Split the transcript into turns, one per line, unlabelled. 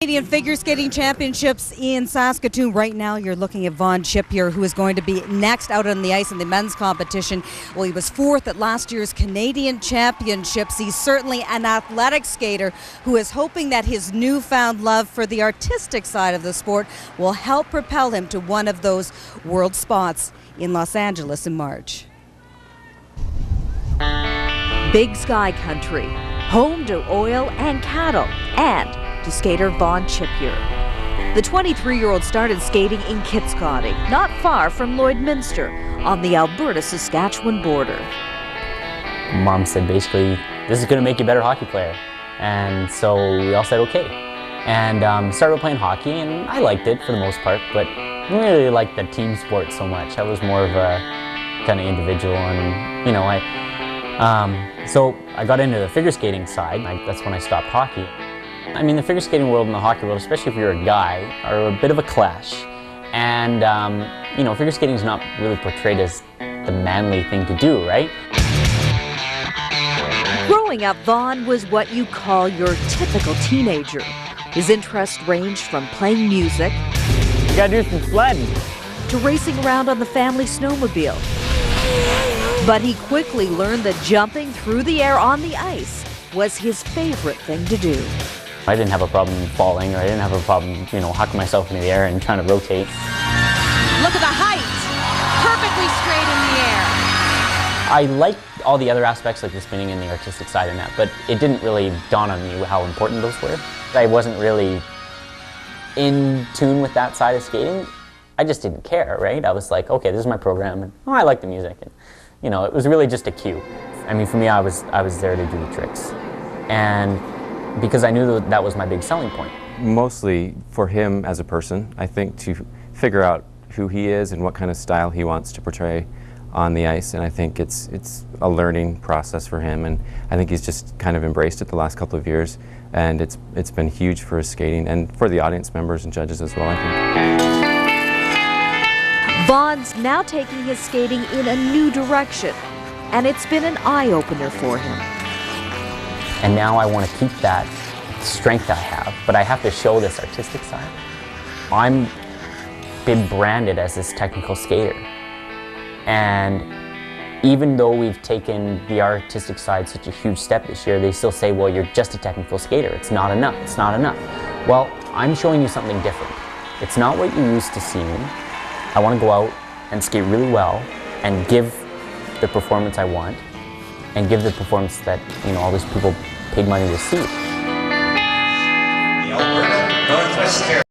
Canadian Figure Skating Championships in Saskatoon. Right now you're looking at Vaughn, Chipeur, who is going to be next out on the ice in the men's competition. Well, he was fourth at last year's Canadian Championships. He's certainly an athletic skater who is hoping that his newfound love for the artistic side of the sport will help propel him to one of those world spots in Los Angeles in March.
Big Sky Country, home to oil and cattle, and to skater Vaughn Chipeur. The 23-year-old started skating in Kitscoty, not far from Lloydminster, on the Alberta-Saskatchewan border.
Mom said basically, this is going to make you a better hockey player. And so we all said okay. And started playing hockey, and I liked it for the most part, but I didn't really like the team sport so much. I was more of a kind of individual, and you know, so I got into the figure skating side. That's when I stopped hockey. I mean, the figure skating world and the hockey world, especially if you're a guy, are a bit of a clash. And, you know, figure skating is not really portrayed as the manly thing to do, right?
Growing up, Vaughn was what you call your typical teenager. His interests ranged from playing music,
You gotta do some sledding,
to racing around on the family snowmobile. But he quickly learned that jumping through the air on the ice was his favorite thing to do.
I didn't have a problem falling, or I didn't have a problem, you know, hucking myself into the air and trying to rotate.
Look at the height, perfectly straight in the air.
I liked all the other aspects, like the spinning and the artistic side in that, but it didn't really dawn on me how important those were. I wasn't really in tune with that side of skating. I just didn't care, right? I was like, okay, this is my program, and oh, I like the music. And, you know, it was really just a cue. I mean, for me, I was there to do the tricks. And because I knew that was my big selling point.
Mostly for him as a person, I think, to figure out who he is and what kind of style he wants to portray on the ice, and I think it's a learning process for him, and I think he's just kind of embraced it the last couple of years, and it's been huge for his skating and for the audience members and judges as well, I think.
Vaughn's now taking his skating in a new direction, and it's been an eye-opener for him.
And now I want to keep that strength I have, but I have to show this artistic side. I'm been branded as this technical skater. And even though we've taken the artistic side such a huge step this year, they still say, well, you're just a technical skater. It's not enough. It's not enough. Well, I'm showing you something different. It's not what you're used to seeing. I want to go out and skate really well and give the performance I want, and give the performance that, you know, all these people paid money to see.
The Alberta Northwest